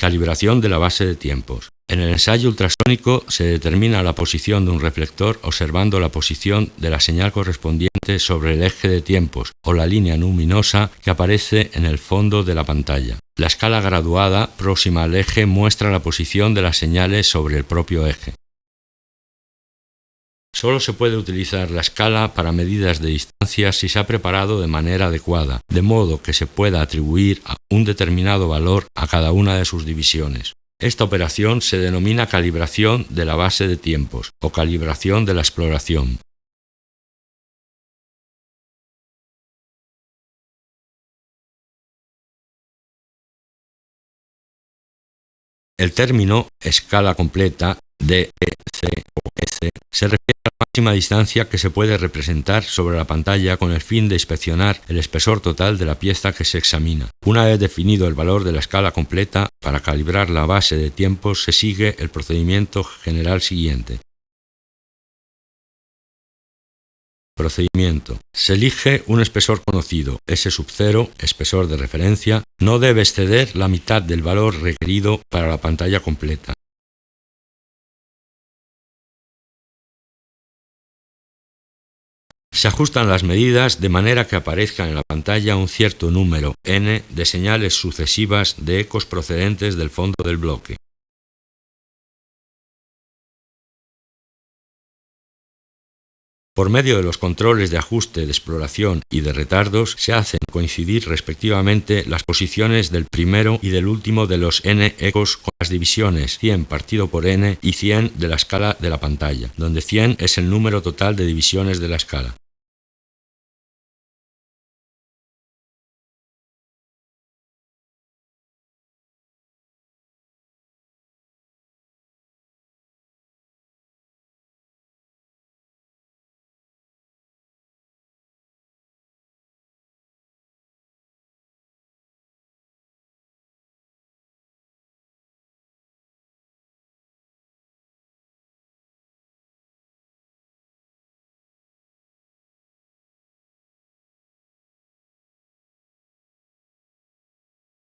Calibración de la base de tiempos. En el ensayo ultrasónico se determina la posición de un reflector observando la posición de la señal correspondiente sobre el eje de tiempos o la línea luminosa que aparece en el fondo de la pantalla. La escala graduada próxima al eje muestra la posición de las señales sobre el propio eje. Solo se puede utilizar la escala para medidas de distancia si se ha preparado de manera adecuada, de modo que se pueda atribuir un determinado valor a cada una de sus divisiones. Esta operación se denomina calibración de la base de tiempos o calibración de la exploración. El término escala completa D, E, C o S se refiere a la máxima distancia que se puede representar sobre la pantalla con el fin de inspeccionar el espesor total de la pieza que se examina. Una vez definido el valor de la escala completa, para calibrar la base de tiempos se sigue el procedimiento general siguiente. Procedimiento. Se elige un espesor conocido, S sub 0, espesor de referencia, no debe exceder la mitad del valor requerido para la pantalla completa. Se ajustan las medidas de manera que aparezca en la pantalla un cierto número n de señales sucesivas de ecos procedentes del fondo del bloque. Por medio de los controles de ajuste, de exploración y de retardos se hacen coincidir respectivamente las posiciones del primero y del último de los n ecos con las divisiones 100 partido por n y 100 de la escala de la pantalla, donde 100 es el número total de divisiones de la escala.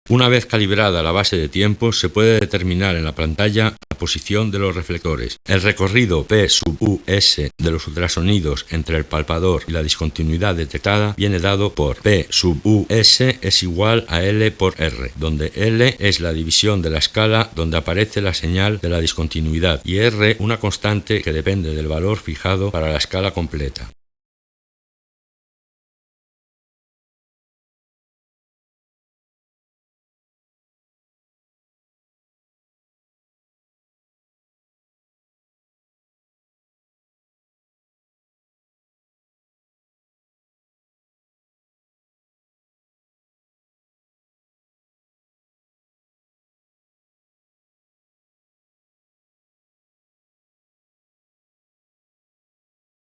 Una vez calibrada la base de tiempos, se puede determinar en la pantalla la posición de los reflectores. El recorrido P sub US de los ultrasonidos entre el palpador y la discontinuidad detectada viene dado por P sub US es igual a L por R, donde L es la división de la escala donde aparece la señal de la discontinuidad y R una constante que depende del valor fijado para la escala completa.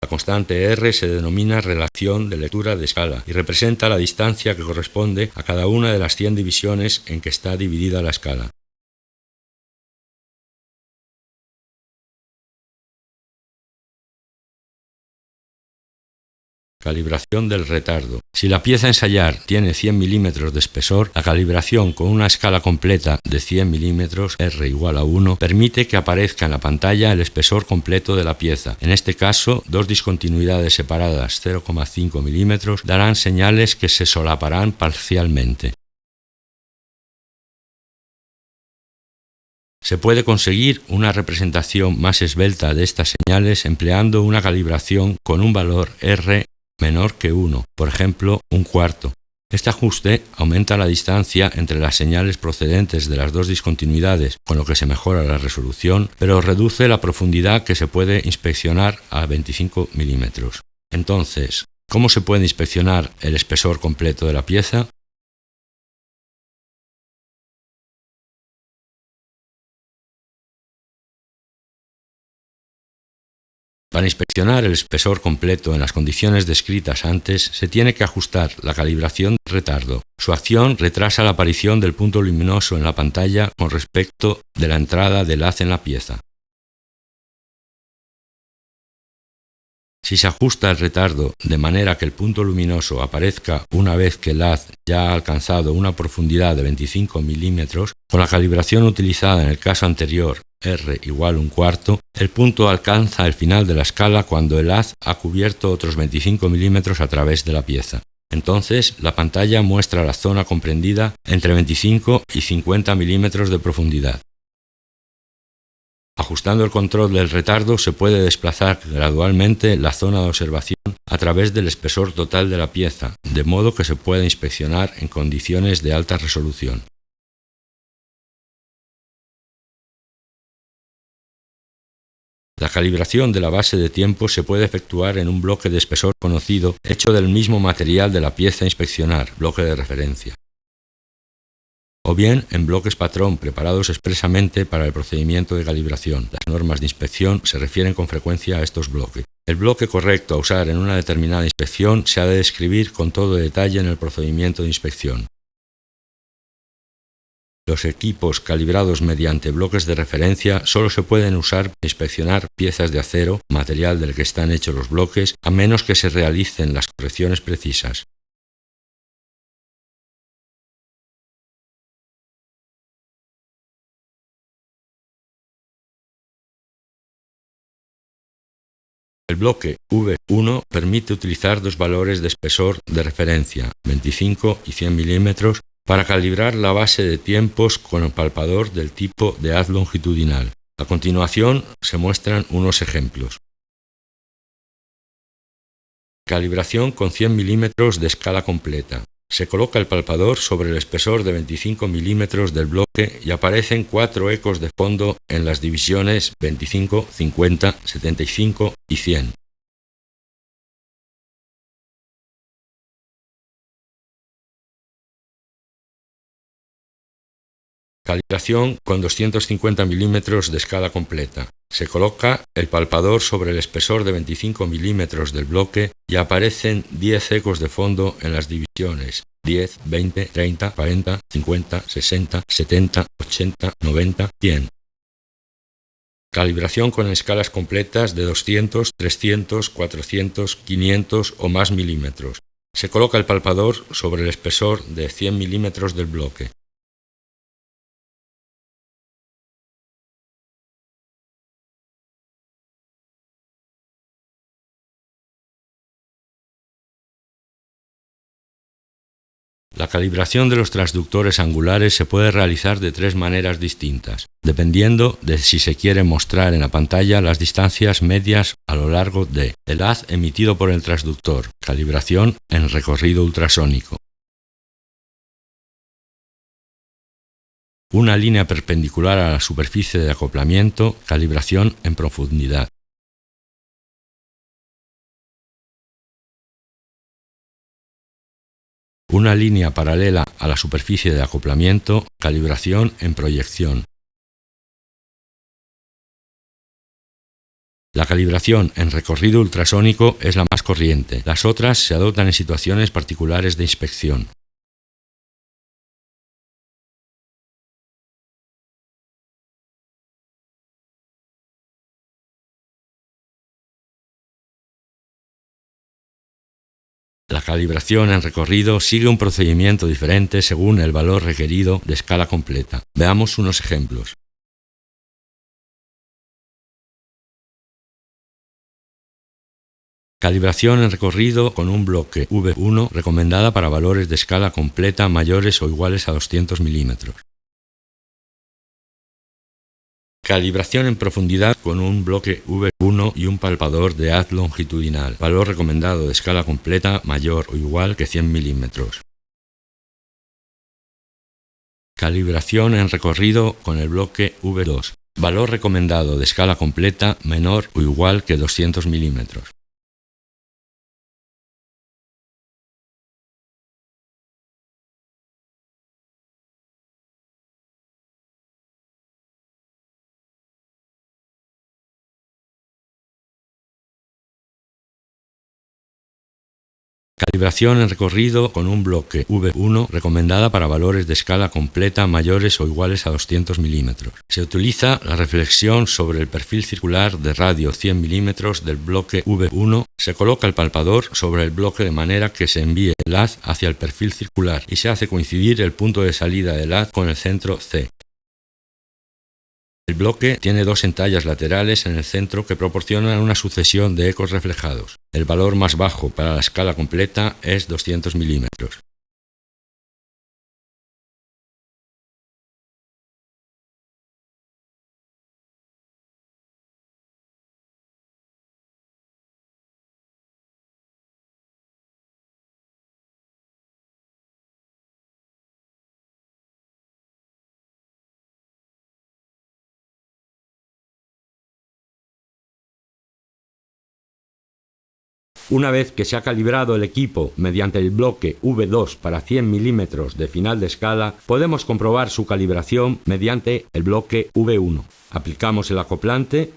La constante R se denomina relación de lectura de escala y representa la distancia que corresponde a cada una de las 100 divisiones en que está dividida la escala. Calibración del retardo. Si la pieza a ensayar tiene 100 milímetros de espesor, la calibración con una escala completa de 100 milímetros, R igual a 1, permite que aparezca en la pantalla el espesor completo de la pieza. En este caso, dos discontinuidades separadas 0,5 milímetros darán señales que se solaparán parcialmente. Se puede conseguir una representación más esbelta de estas señales empleando una calibración con un valor R menor que 1, por ejemplo, un cuarto. Este ajuste aumenta la distancia entre las señales procedentes de las dos discontinuidades, con lo que se mejora la resolución, pero reduce la profundidad que se puede inspeccionar a 25 milímetros. Entonces, ¿cómo se puede inspeccionar el espesor completo de la pieza? Para inspeccionar el espesor completo en las condiciones descritas antes, se tiene que ajustar la calibración de retardo. Su acción retrasa la aparición del punto luminoso en la pantalla con respecto de la entrada del haz en la pieza. Si se ajusta el retardo de manera que el punto luminoso aparezca una vez que el haz ya ha alcanzado una profundidad de 25 milímetros, con la calibración utilizada en el caso anterior, R igual 1/4, el punto alcanza el final de la escala cuando el haz ha cubierto otros 25 milímetros a través de la pieza. Entonces, la pantalla muestra la zona comprendida entre 25 y 50 milímetros de profundidad. Ajustando el control del retardo se puede desplazar gradualmente la zona de observación a través del espesor total de la pieza, de modo que se pueda inspeccionar en condiciones de alta resolución. La calibración de la base de tiempo se puede efectuar en un bloque de espesor conocido hecho del mismo material de la pieza a inspeccionar, bloque de referencia, o bien en bloques patrón preparados expresamente para el procedimiento de calibración. Las normas de inspección se refieren con frecuencia a estos bloques. El bloque correcto a usar en una determinada inspección se ha de describir con todo detalle en el procedimiento de inspección. Los equipos calibrados mediante bloques de referencia solo se pueden usar para inspeccionar piezas de acero, material del que están hechos los bloques, a menos que se realicen las correcciones precisas. El bloque V1 permite utilizar dos valores de espesor de referencia, 25 y 100 milímetros, para calibrar la base de tiempos con el palpador del tipo de haz longitudinal. A continuación se muestran unos ejemplos. Calibración con 100 milímetros de escala completa. Se coloca el palpador sobre el espesor de 25 milímetros del bloque y aparecen 4 ecos de fondo en las divisiones 25, 50, 75 y 100. Calibración con 250 milímetros de escala completa. Se coloca el palpador sobre el espesor de 25 milímetros del bloque y aparecen 10 ecos de fondo en las divisiones 10, 20, 30, 40, 50, 60, 70, 80, 90, 100. Calibración con escalas completas de 200, 300, 400, 500 o más milímetros. Se coloca el palpador sobre el espesor de 100 milímetros del bloque. La calibración de los transductores angulares se puede realizar de tres maneras distintas, dependiendo de si se quiere mostrar en la pantalla las distancias medias a lo largo de el haz emitido por el transductor, calibración en recorrido ultrasónico. Una línea perpendicular a la superficie de acoplamiento, calibración en profundidad. Una línea paralela a la superficie de acoplamiento, calibración en proyección. La calibración en recorrido ultrasónico es la más corriente. Las otras se adoptan en situaciones particulares de inspección. La calibración en recorrido sigue un procedimiento diferente según el valor requerido de escala completa. Veamos unos ejemplos. Calibración en recorrido con un bloque V1 recomendada para valores de escala completa mayores o iguales a 200 milímetros. Calibración en profundidad con un bloque V1 y un palpador de haz longitudinal. Valor recomendado de escala completa mayor o igual que 100 milímetros. Calibración en recorrido con el bloque V2. Valor recomendado de escala completa menor o igual que 200 milímetros. Calibración en recorrido con un bloque V1 recomendada para valores de escala completa mayores o iguales a 200 milímetros. Se utiliza la reflexión sobre el perfil circular de radio 100 milímetros del bloque V1. Se coloca el palpador sobre el bloque de manera que se envíe el haz hacia el perfil circular y se hace coincidir el punto de salida del haz con el centro C. El bloque tiene dos entallas laterales en el centro que proporcionan una sucesión de ecos reflejados. El valor más bajo para la escala completa es 200 milímetros. Una vez que se ha calibrado el equipo mediante el bloque V2 para 100 milímetros de final de escala, podemos comprobar su calibración mediante el bloque V1. Aplicamos el acoplante,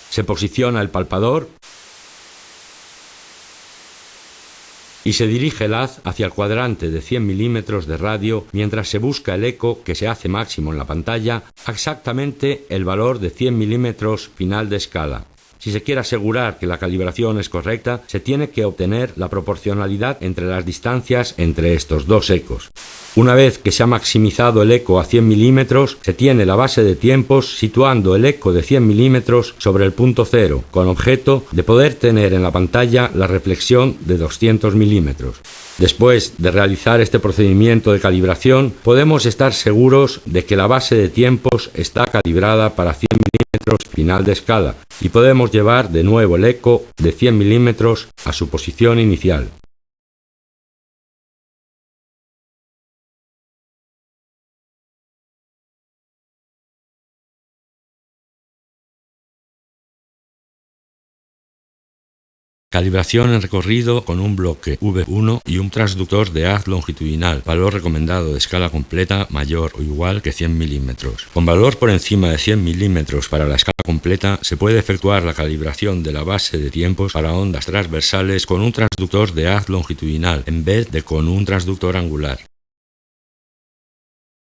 se posiciona el palpador y se dirige el haz hacia el cuadrante de 100 milímetros de radio mientras se busca el eco que se hace máximo en la pantalla, exactamente el valor de 100 milímetros final de escala. Si se quiere asegurar que la calibración es correcta, se tiene que obtener la proporcionalidad entre las distancias entre estos dos ecos. Una vez que se ha maximizado el eco a 100 milímetros, se tiene la base de tiempos situando el eco de 100 milímetros sobre el punto cero, con objeto de poder tener en la pantalla la reflexión de 200 milímetros. Después de realizar este procedimiento de calibración, podemos estar seguros de que la base de tiempos está calibrada para 100 milímetros final de escala y podemos llevar de nuevo el eco de 100 milímetros a su posición inicial. Calibración en recorrido con un bloque V1 y un transductor de haz longitudinal, valor recomendado de escala completa mayor o igual que 100 milímetros. Con valor por encima de 100 milímetros para la escala completa, se puede efectuar la calibración de la base de tiempos para ondas transversales con un transductor de haz longitudinal en vez de con un transductor angular.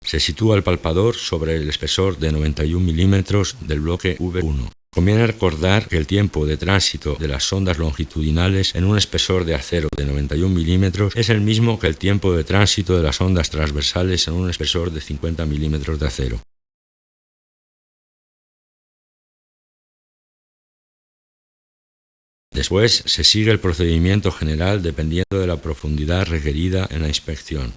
Se sitúa el palpador sobre el espesor de 91 milímetros del bloque V1. Conviene recordar que el tiempo de tránsito de las ondas longitudinales en un espesor de acero de 91 milímetros es el mismo que el tiempo de tránsito de las ondas transversales en un espesor de 50 milímetros de acero. Después se sigue el procedimiento general dependiendo de la profundidad requerida en la inspección.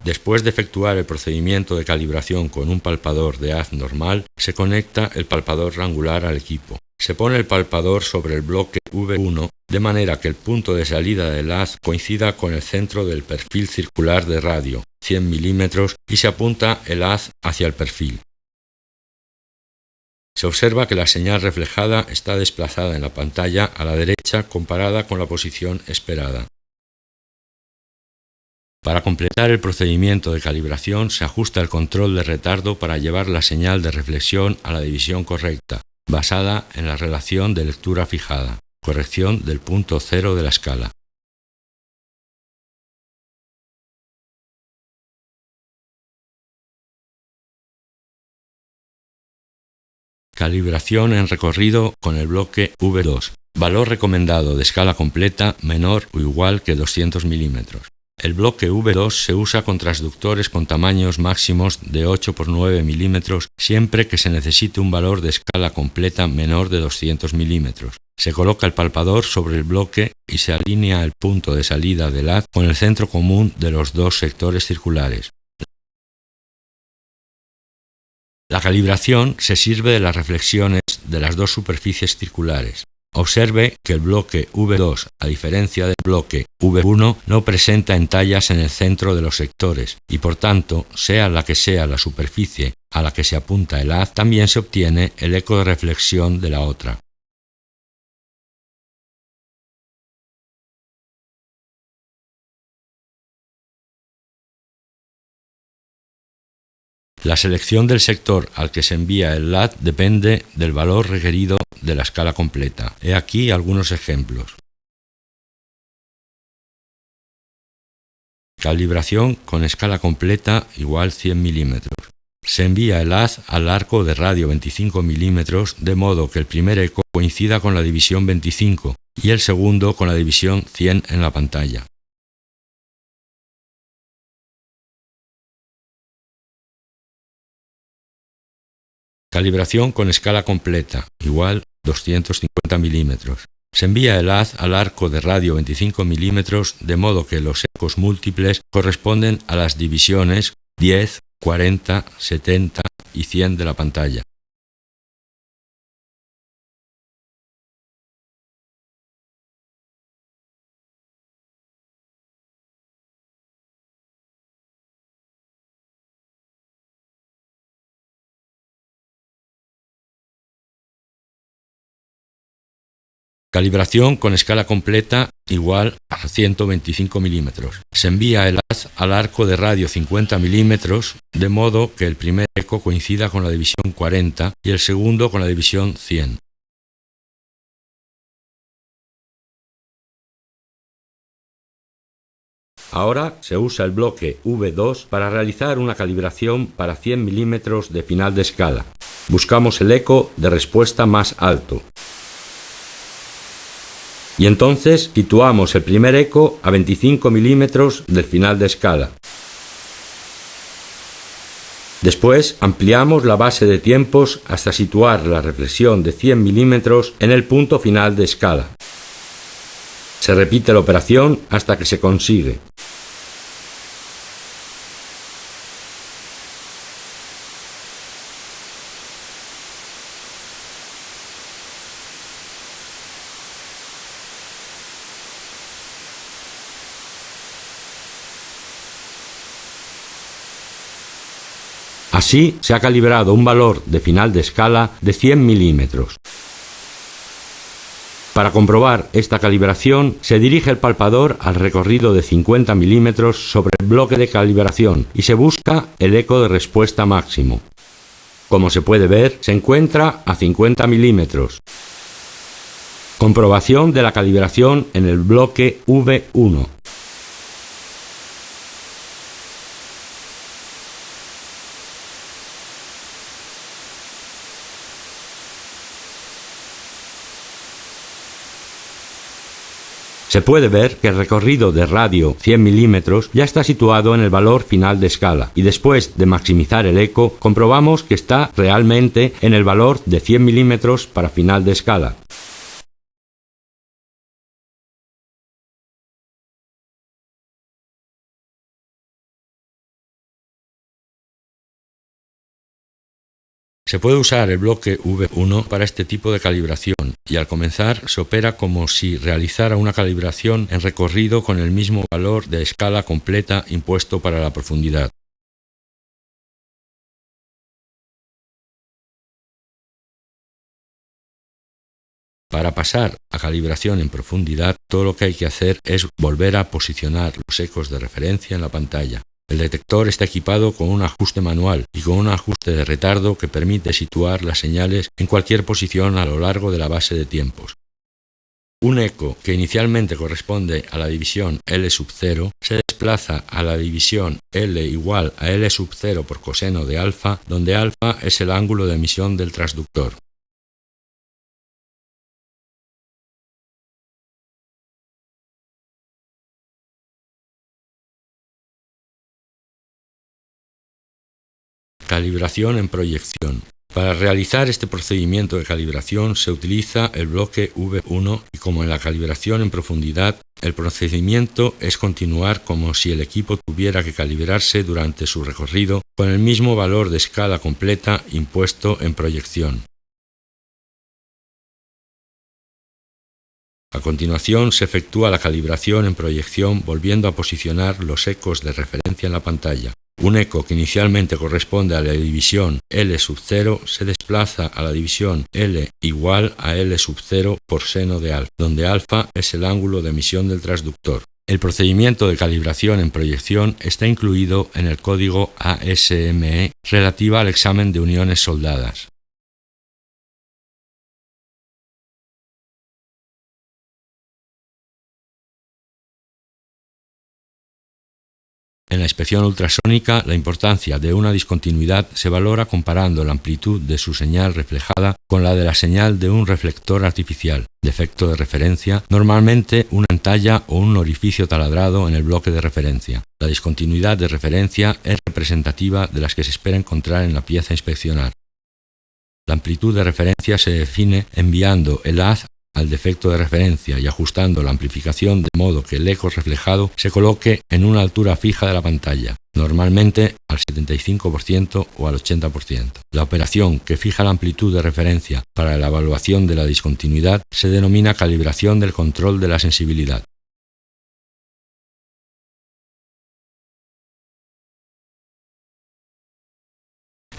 Después de efectuar el procedimiento de calibración con un palpador de haz normal, se conecta el palpador angular al equipo. Se pone el palpador sobre el bloque V1 de manera que el punto de salida del haz coincida con el centro del perfil circular de radio, 100 milímetros, y se apunta el haz hacia el perfil. Se observa que la señal reflejada está desplazada en la pantalla a la derecha comparada con la posición esperada. Para completar el procedimiento de calibración se ajusta el control de retardo para llevar la señal de reflexión a la división correcta, basada en la relación de lectura fijada, corrección del punto cero de la escala. Calibración en recorrido con el bloque V2, valor recomendado de escala completa menor o igual que 200 milímetros. El bloque V2 se usa con transductores con tamaños máximos de 8 x 9 milímetros siempre que se necesite un valor de escala completa menor de 200 milímetros. Se coloca el palpador sobre el bloque y se alinea el punto de salida del haz con el centro común de los dos sectores circulares. La calibración se sirve de las reflexiones de las dos superficies circulares. Observe que el bloque V2, a diferencia del bloque V1, no presenta entallas en el centro de los sectores y por tanto, sea la que sea la superficie a la que se apunta el haz, también se obtiene el eco de reflexión de la otra. La selección del sector al que se envía el LAD depende del valor requerido de la escala completa. He aquí algunos ejemplos. Calibración con escala completa igual 100 milímetros. Se envía el haz al arco de radio 25 milímetros de modo que el primer eco coincida con la división 25 y el segundo con la división 100 en la pantalla. Calibración con escala completa, igual 250 milímetros. Se envía el haz al arco de radio 25 milímetros de modo que los ecos múltiples corresponden a las divisiones 10, 40, 70 y 100 de la pantalla. Calibración con escala completa igual a 125 milímetros. Se envía el haz al arco de radio 50 milímetros de modo que el primer eco coincida con la división 40 y el segundo con la división 100. Ahora se usa el bloque V2 para realizar una calibración para 100 milímetros de final de escala. Buscamos el eco de respuesta más alto. Y entonces situamos el primer eco a 25 milímetros del final de escala. Después ampliamos la base de tiempos hasta situar la reflexión de 100 milímetros en el punto final de escala. Se repite la operación hasta que se consigue. Así se ha calibrado un valor de final de escala de 100 milímetros. Para comprobar esta calibración, se dirige el palpador al recorrido de 50 milímetros sobre el bloque de calibración y se busca el eco de respuesta máximo. Como se puede ver, se encuentra a 50 milímetros. Comprobación de la calibración en el bloque V1. Se puede ver que el recorrido de radio 100 milímetros ya está situado en el valor final de escala y después de maximizar el eco comprobamos que está realmente en el valor de 100 milímetros para final de escala. Se puede usar el bloque V1 para este tipo de calibración y al comenzar se opera como si realizara una calibración en recorrido con el mismo valor de escala completa impuesto para la profundidad. Para pasar a calibración en profundidad, todo lo que hay que hacer es volver a posicionar los ecos de referencia en la pantalla. El detector está equipado con un ajuste manual y con un ajuste de retardo que permite situar las señales en cualquier posición a lo largo de la base de tiempos. Un eco que inicialmente corresponde a la división L sub 0 se desplaza a la división L igual a L sub 0 por coseno de alfa, donde alfa es el ángulo de emisión del transductor. Calibración en proyección. Para realizar este procedimiento de calibración se utiliza el bloque V1 y como en la calibración en profundidad, el procedimiento es continuar como si el equipo tuviera que calibrarse durante su recorrido con el mismo valor de escala completa impuesto en proyección. A continuación se efectúa la calibración en proyección volviendo a posicionar los ecos de referencia en la pantalla. Un eco que inicialmente corresponde a la división L sub 0 se desplaza a la división L igual a L sub 0 por seno de alfa, donde alfa es el ángulo de emisión del transductor. El procedimiento de calibración en proyección está incluido en el código ASME relativa al examen de uniones soldadas. En la inspección ultrasónica, la importancia de una discontinuidad se valora comparando la amplitud de su señal reflejada con la de la señal de un reflector artificial, defecto de referencia, normalmente una entalla o un orificio taladrado en el bloque de referencia. La discontinuidad de referencia es representativa de las que se espera encontrar en la pieza a inspeccionar. La amplitud de referencia se define enviando el haz al defecto de referencia y ajustando la amplificación de modo que el eco reflejado se coloque en una altura fija de la pantalla, normalmente al 75% o al 80%. La operación que fija la amplitud de referencia para la evaluación de la discontinuidad se denomina calibración del control de la sensibilidad.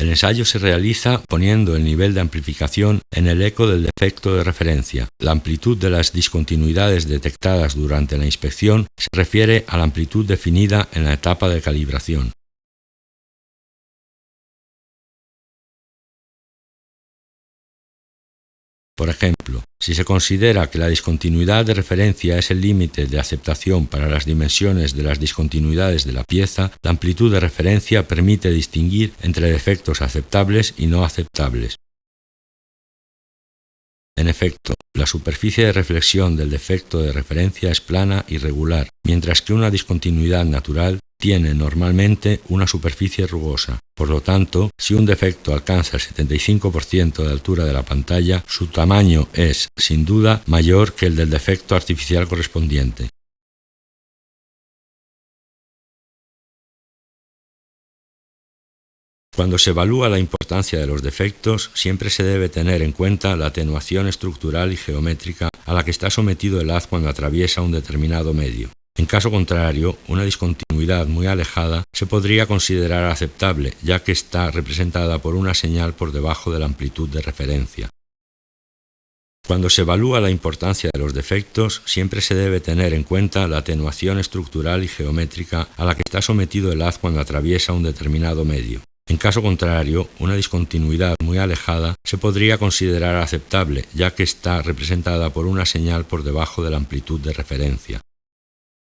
El ensayo se realiza poniendo el nivel de amplificación en el eco del defecto de referencia. La amplitud de las discontinuidades detectadas durante la inspección se refiere a la amplitud definida en la etapa de calibración. Por ejemplo, si se considera que la discontinuidad de referencia es el límite de aceptación para las dimensiones de las discontinuidades de la pieza, la amplitud de referencia permite distinguir entre defectos aceptables y no aceptables. En efecto, la superficie de reflexión del defecto de referencia es plana y regular, mientras que una discontinuidad natural tiene normalmente una superficie rugosa. Por lo tanto, si un defecto alcanza el 75% de altura de la pantalla, su tamaño es, sin duda, mayor que el del defecto artificial correspondiente. Cuando se evalúa la importancia de los defectos, siempre se debe tener en cuenta la atenuación estructural y geométrica a la que está sometido el haz cuando atraviesa un determinado medio. En caso contrario, una discontinuidad muy alejada se podría considerar aceptable, ya que está representada por una señal por debajo de la amplitud de referencia. Cuando se evalúa la importancia de los defectos, siempre se debe tener en cuenta la atenuación estructural y geométrica a la que está sometido el haz cuando atraviesa un determinado medio. En caso contrario, una discontinuidad muy alejada se podría considerar aceptable, ya que está representada por una señal por debajo de la amplitud de referencia.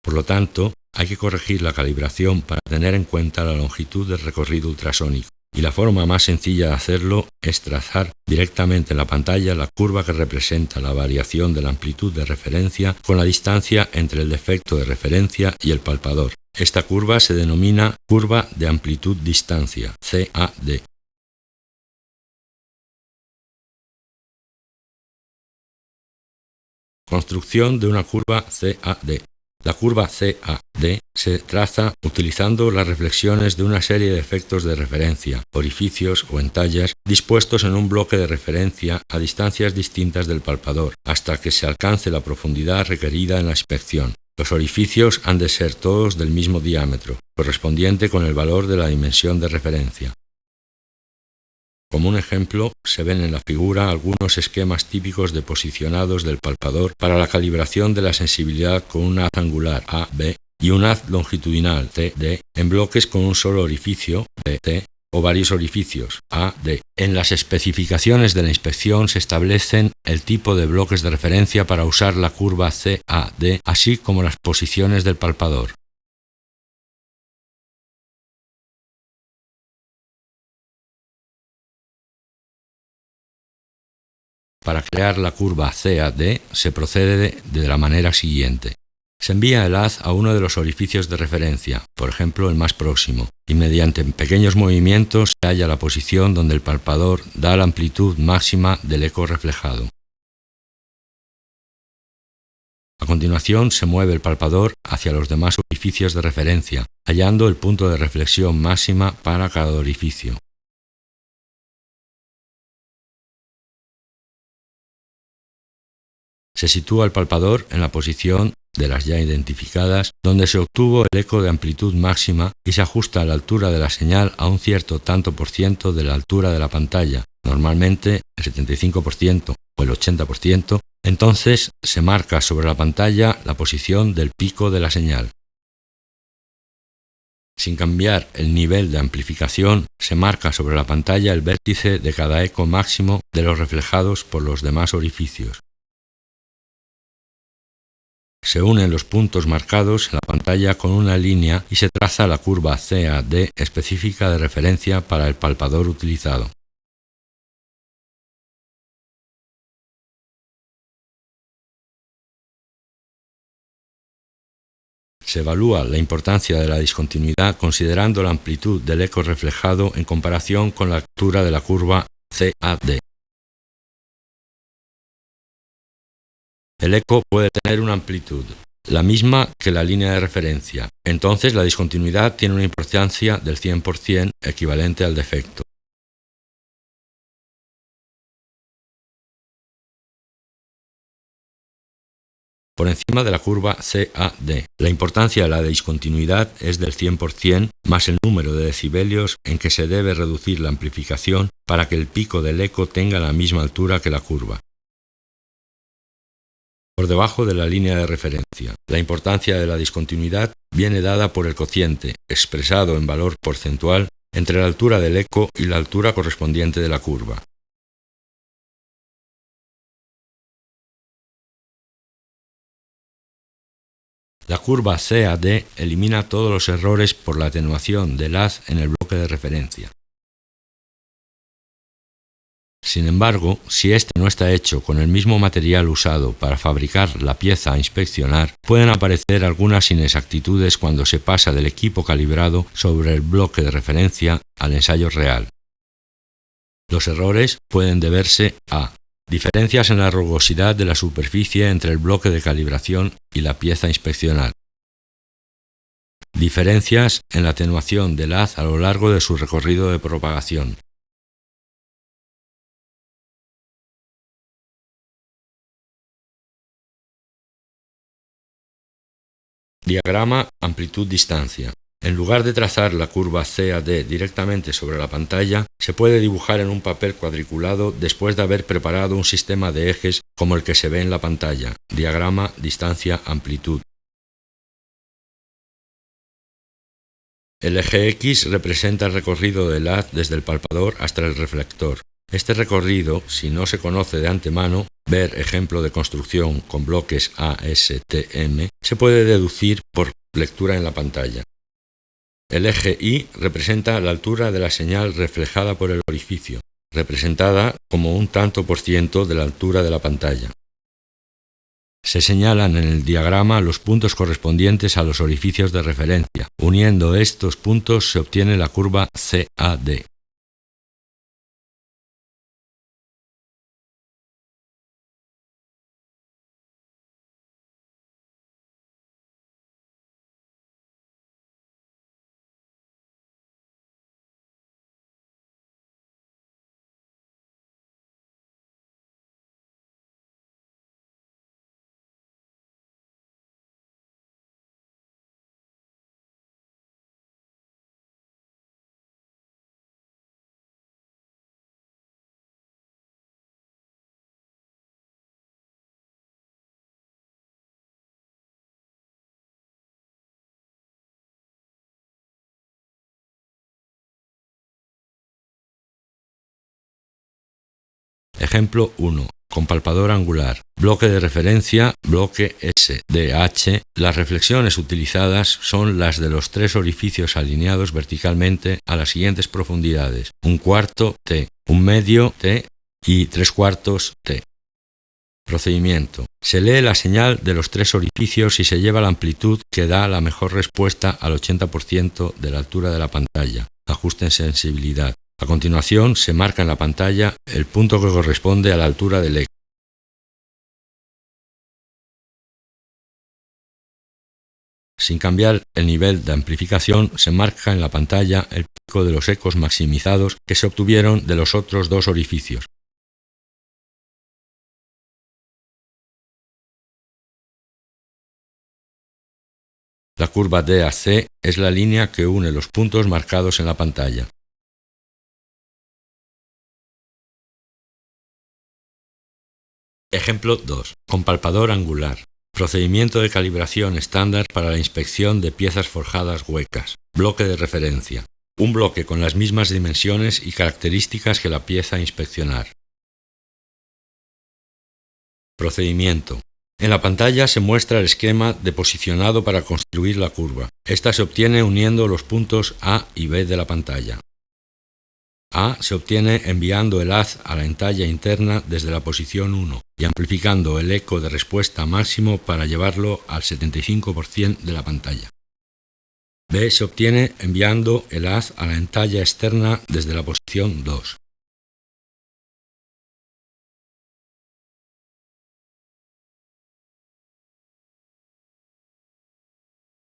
Por lo tanto, hay que corregir la calibración para tener en cuenta la longitud del recorrido ultrasónico, y la forma más sencilla de hacerlo es trazar directamente en la pantalla la curva que representa la variación de la amplitud de referencia con la distancia entre el defecto de referencia y el palpador. Esta curva se denomina curva de amplitud-distancia, CAD. Construcción de una curva CAD. La curva CAD se traza utilizando las reflexiones de una serie de efectos de referencia, orificios o entallas, dispuestos en un bloque de referencia a distancias distintas del palpador, hasta que se alcance la profundidad requerida en la inspección. Los orificios han de ser todos del mismo diámetro, correspondiente con el valor de la dimensión de referencia. Como un ejemplo, se ven en la figura algunos esquemas típicos de posicionados del palpador para la calibración de la sensibilidad con un haz angular AB y un haz longitudinal CD en bloques con un solo orificio BT o varios orificios AD. En las especificaciones de la inspección se establecen el tipo de bloques de referencia para usar la curva CAD, así como las posiciones del palpador. Para crear la curva CAD se procede de la manera siguiente. Se envía el haz a uno de los orificios de referencia, por ejemplo el más próximo, y mediante pequeños movimientos se halla la posición donde el palpador da la amplitud máxima del eco reflejado. A continuación se mueve el palpador hacia los demás orificios de referencia, hallando el punto de reflexión máxima para cada orificio. Se sitúa el palpador en la posición de las ya identificadas, donde se obtuvo el eco de amplitud máxima y se ajusta la altura de la señal a un cierto tanto por ciento de la altura de la pantalla, normalmente el 75% o el 80%, entonces se marca sobre la pantalla la posición del pico de la señal. Sin cambiar el nivel de amplificación, se marca sobre la pantalla el vértice de cada eco máximo de los reflejados por los demás orificios. Se unen los puntos marcados en la pantalla con una línea y se traza la curva CAD específica de referencia para el palpador utilizado. Se evalúa la importancia de la discontinuidad considerando la amplitud del eco reflejado en comparación con la altura de la curva CAD. El eco puede tener una amplitud, la misma que la línea de referencia, entonces la discontinuidad tiene una importancia del 100% equivalente al defecto. Por encima de la curva CAD. La importancia de la discontinuidad es del 100% más el número de decibelios en que se debe reducir la amplificación para que el pico del eco tenga la misma altura que la curva. Por debajo de la línea de referencia. La importancia de la discontinuidad viene dada por el cociente, expresado en valor porcentual, entre la altura del eco y la altura correspondiente de la curva. La curva CAD elimina todos los errores por la atenuación del haz en el bloque de referencia. Sin embargo, si este no está hecho con el mismo material usado para fabricar la pieza a inspeccionar, pueden aparecer algunas inexactitudes cuando se pasa del equipo calibrado sobre el bloque de referencia al ensayo real. Los errores pueden deberse a diferencias en la rugosidad de la superficie entre el bloque de calibración y la pieza a inspeccionar. Diferencias en la atenuación del haz a lo largo de su recorrido de propagación. Diagrama amplitud-distancia. En lugar de trazar la curva CAD directamente sobre la pantalla, se puede dibujar en un papel cuadriculado después de haber preparado un sistema de ejes como el que se ve en la pantalla. Diagrama distancia-amplitud. El eje X representa el recorrido del haz desde el palpador hasta el reflector. Este recorrido, si no se conoce de antemano, ver ejemplo de construcción con bloques ASTM, se puede deducir por lectura en la pantalla. El eje Y representa la altura de la señal reflejada por el orificio, representada como un tanto por ciento de la altura de la pantalla. Se señalan en el diagrama los puntos correspondientes a los orificios de referencia. Uniendo estos puntos se obtiene la curva CAD. Ejemplo 1. Con palpador angular. Bloque de referencia, bloque SDH. Las reflexiones utilizadas son las de los tres orificios alineados verticalmente a las siguientes profundidades: 1/4 T, 1/2 T y 3/4 T. Procedimiento. Se lee la señal de los tres orificios y se lleva la amplitud que da la mejor respuesta al 80% de la altura de la pantalla. Ajuste en sensibilidad. A continuación, se marca en la pantalla el punto que corresponde a la altura del eco. Sin cambiar el nivel de amplificación, se marca en la pantalla el pico de los ecos maximizados que se obtuvieron de los otros dos orificios. curva DAC es la línea que une los puntos marcados en la pantalla. Ejemplo 2. Con palpador angular. Procedimiento de calibración estándar para la inspección de piezas forjadas huecas. Bloque de referencia. Un bloque con las mismas dimensiones y características que la pieza a inspeccionar. Procedimiento. En la pantalla se muestra el esquema de posicionado para construir la curva. Esta se obtiene uniendo los puntos A y B de la pantalla. A se obtiene enviando el haz a la entalla interna desde la posición 1 y amplificando el eco de respuesta máximo para llevarlo al 75% de la pantalla. B se obtiene enviando el haz a la entalla externa desde la posición 2.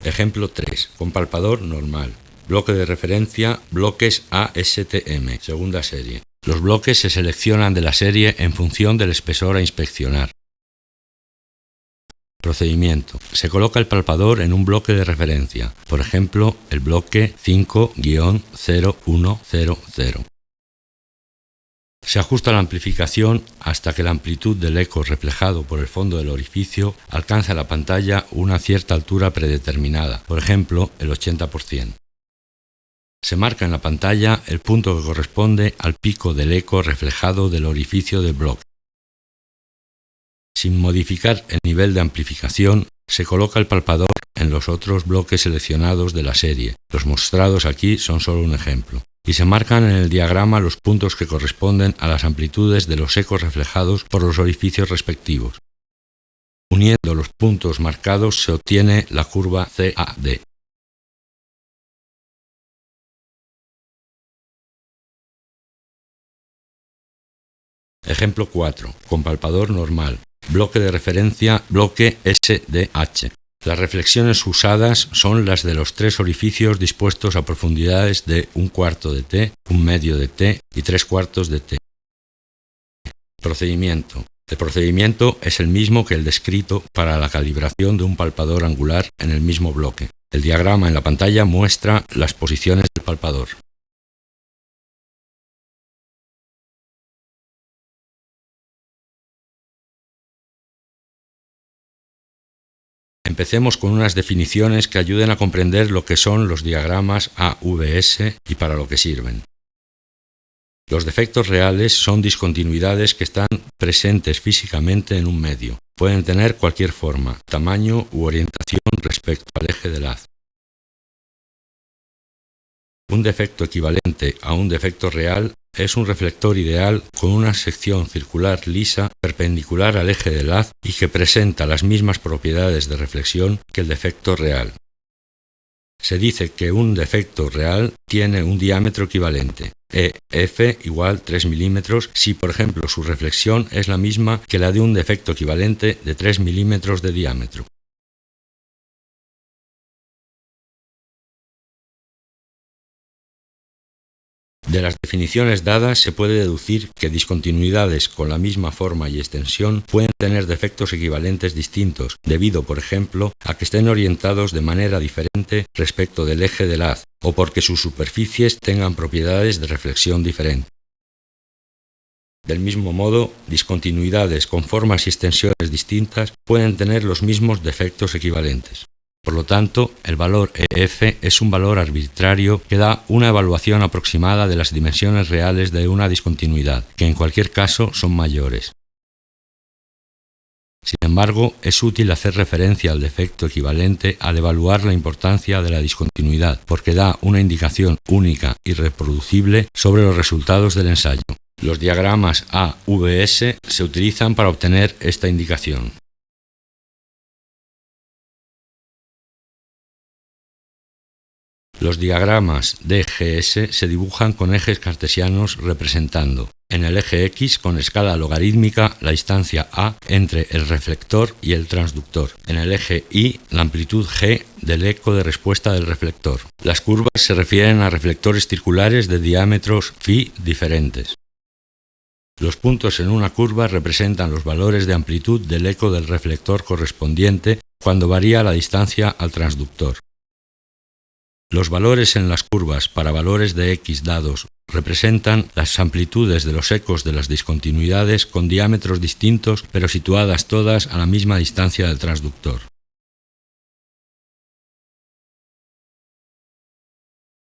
Ejemplo 3. Con palpador normal. Bloque de referencia, bloques ASTM, segunda serie. Los bloques se seleccionan de la serie en función del espesor a inspeccionar. Procedimiento. Se coloca el palpador en un bloque de referencia, por ejemplo, el bloque 5-0100. Se ajusta la amplificación hasta que la amplitud del eco reflejado por el fondo del orificio alcanza en la pantalla una cierta altura predeterminada, por ejemplo, el 80%. Se marca en la pantalla el punto que corresponde al pico del eco reflejado del orificio del bloque. Sin modificar el nivel de amplificación, se coloca el palpador en los otros bloques seleccionados de la serie. Los mostrados aquí son solo un ejemplo. Y se marcan en el diagrama los puntos que corresponden a las amplitudes de los ecos reflejados por los orificios respectivos. Uniendo los puntos marcados se obtiene la curva CAD. Ejemplo 4. Con palpador normal. Bloque de referencia, bloque SDH. Las reflexiones usadas son las de los tres orificios dispuestos a profundidades de 1/4 de T, 1/2 de T y 3/4 de T. Procedimiento. El procedimiento es el mismo que el descrito para la calibración de un palpador angular en el mismo bloque. El diagrama en la pantalla muestra las posiciones del palpador. Empecemos con unas definiciones que ayuden a comprender lo que son los diagramas AVS y para lo que sirven. Los defectos reales son discontinuidades que están presentes físicamente en un medio. Pueden tener cualquier forma, tamaño u orientación respecto al eje del haz. Un defecto equivalente a un defecto real es un reflector ideal con una sección circular lisa perpendicular al eje del haz y que presenta las mismas propiedades de reflexión que el defecto real. Se dice que un defecto real tiene un diámetro equivalente, EF igual 3 milímetros, si por ejemplo su reflexión es la misma que la de un defecto equivalente de 3 milímetros de diámetro. De las definiciones dadas se puede deducir que discontinuidades con la misma forma y extensión pueden tener defectos equivalentes distintos, debido, por ejemplo, a que estén orientados de manera diferente respecto del eje del haz, o porque sus superficies tengan propiedades de reflexión diferentes. Del mismo modo, discontinuidades con formas y extensiones distintas pueden tener los mismos defectos equivalentes. Por lo tanto, el valor EF es un valor arbitrario que da una evaluación aproximada de las dimensiones reales de una discontinuidad, que en cualquier caso son mayores. Sin embargo, es útil hacer referencia al defecto equivalente al evaluar la importancia de la discontinuidad, porque da una indicación única y reproducible sobre los resultados del ensayo. Los diagramas AVS se utilizan para obtener esta indicación. Los diagramas DGS se dibujan con ejes cartesianos representando en el eje X con escala logarítmica la distancia A entre el reflector y el transductor, en el eje Y la amplitud G del eco de respuesta del reflector. Las curvas se refieren a reflectores circulares de diámetros φ diferentes. Los puntos en una curva representan los valores de amplitud del eco del reflector correspondiente cuando varía la distancia al transductor. Los valores en las curvas para valores de x dados representan las amplitudes de los ecos de las discontinuidades con diámetros distintos pero situadas todas a la misma distancia del transductor.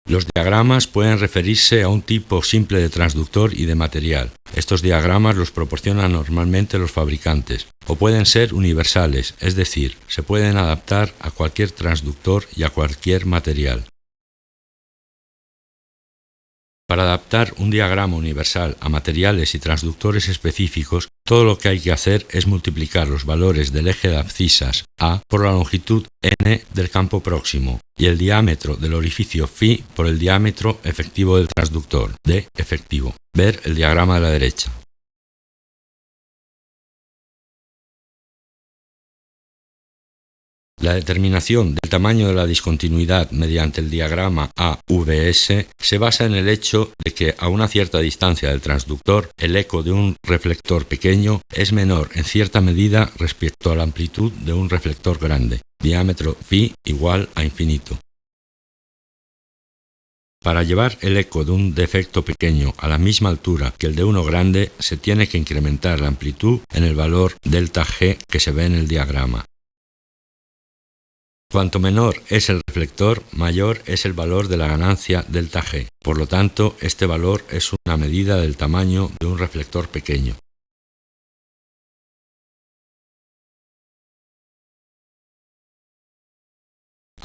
Los diagramas pueden referirse a un tipo simple de transductor y de material. Estos diagramas los proporcionan normalmente los fabricantes, o pueden ser universales, es decir, se pueden adaptar a cualquier transductor y a cualquier material. Para adaptar un diagrama universal a materiales y transductores específicos, todo lo que hay que hacer es multiplicar los valores del eje de abscisas A por la longitud n del campo próximo y el diámetro del orificio φ por el diámetro efectivo del transductor, D efectivo. Ver el diagrama de la derecha. La determinación del tamaño de la discontinuidad mediante el diagrama AVS se basa en el hecho de que a una cierta distancia del transductor, el eco de un reflector pequeño es menor en cierta medida respecto a la amplitud de un reflector grande, diámetro φ igual a infinito. Para llevar el eco de un defecto pequeño a la misma altura que el de uno grande, se tiene que incrementar la amplitud en el valor ΔG que se ve en el diagrama. Cuanto menor es el reflector, mayor es el valor de la ganancia ΔG. Por lo tanto, este valor es una medida del tamaño de un reflector pequeño.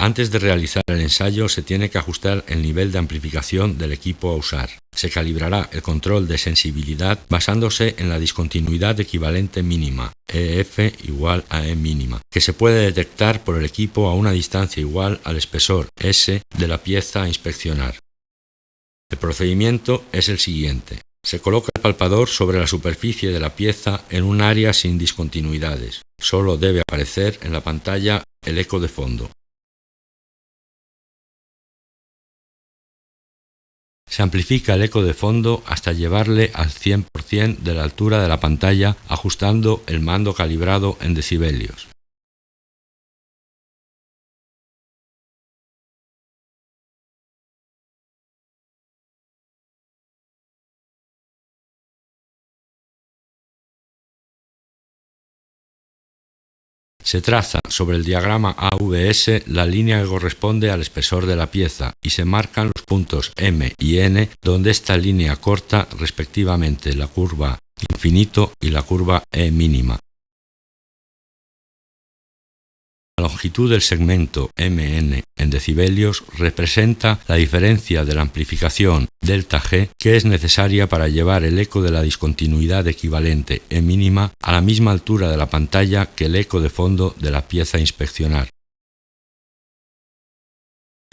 Antes de realizar el ensayo se tiene que ajustar el nivel de amplificación del equipo a usar. Se calibrará el control de sensibilidad basándose en la discontinuidad equivalente mínima, EF igual a E mínima, que se puede detectar por el equipo a una distancia igual al espesor S de la pieza a inspeccionar. El procedimiento es el siguiente. Se coloca el palpador sobre la superficie de la pieza en un área sin discontinuidades. Solo debe aparecer en la pantalla el eco de fondo. Se amplifica el eco de fondo hasta llevarle al 100% de la altura de la pantalla ajustando el mando calibrado en decibelios. Se traza sobre el diagrama AVS la línea que corresponde al espesor de la pieza y se marcan los puntos M y N donde esta línea corta respectivamente la curva infinito y la curva E mínima. La longitud del segmento MN en decibelios representa la diferencia de la amplificación ΔG que es necesaria para llevar el eco de la discontinuidad equivalente E mínima a la misma altura de la pantalla que el eco de fondo de la pieza a inspeccionar.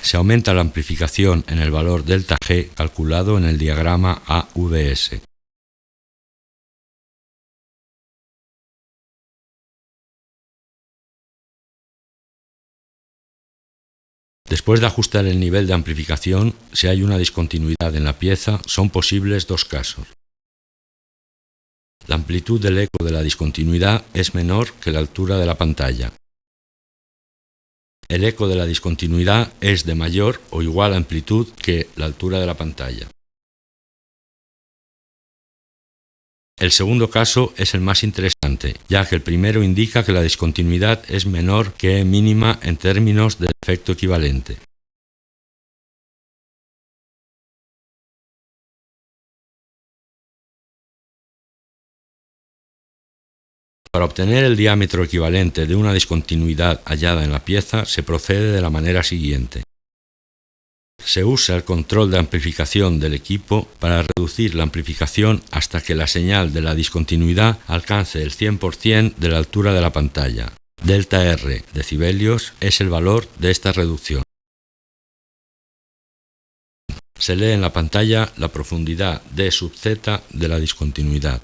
Se aumenta la amplificación en el valor ΔG calculado en el diagrama AVS. Después de ajustar el nivel de amplificación, si hay una discontinuidad en la pieza, son posibles dos casos. La amplitud del eco de la discontinuidad es menor que la altura de la pantalla. El eco de la discontinuidad es de mayor o igual amplitud que la altura de la pantalla. El segundo caso es el más interesante, ya que el primero indica que la discontinuidad es menor que E mínima en términos de efecto equivalente. Para obtener el diámetro equivalente de una discontinuidad hallada en la pieza, se procede de la manera siguiente. Se usa el control de amplificación del equipo para reducir la amplificación hasta que la señal de la discontinuidad alcance el 100% de la altura de la pantalla. ΔR decibelios es el valor de esta reducción. Se lee en la pantalla la profundidad D sub Z de la discontinuidad.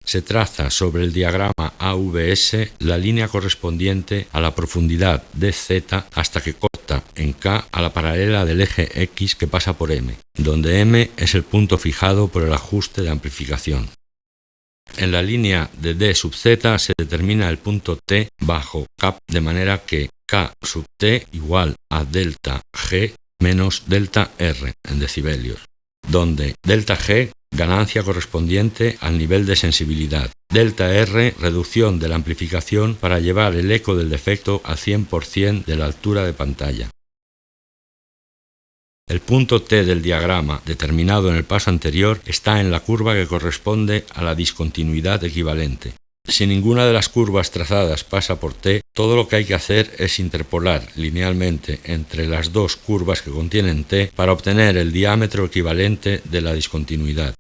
Se traza sobre el diagrama AVS la línea correspondiente a la profundidad dz hasta que corta en K a la paralela del eje X que pasa por M, donde M es el punto fijado por el ajuste de amplificación. En la línea de D sub z se determina el punto T bajo K, de manera que K sub T igual a delta G menos delta R en decibelios, donde delta G, ganancia correspondiente al nivel de sensibilidad, delta R, reducción de la amplificación para llevar el eco del defecto al 100% de la altura de pantalla. El punto T del diagrama, determinado en el paso anterior, está en la curva que corresponde a la discontinuidad equivalente. Si ninguna de las curvas trazadas pasa por T, todo lo que hay que hacer es interpolar linealmente entre las dos curvas que contienen T para obtener el diámetro equivalente de la discontinuidad.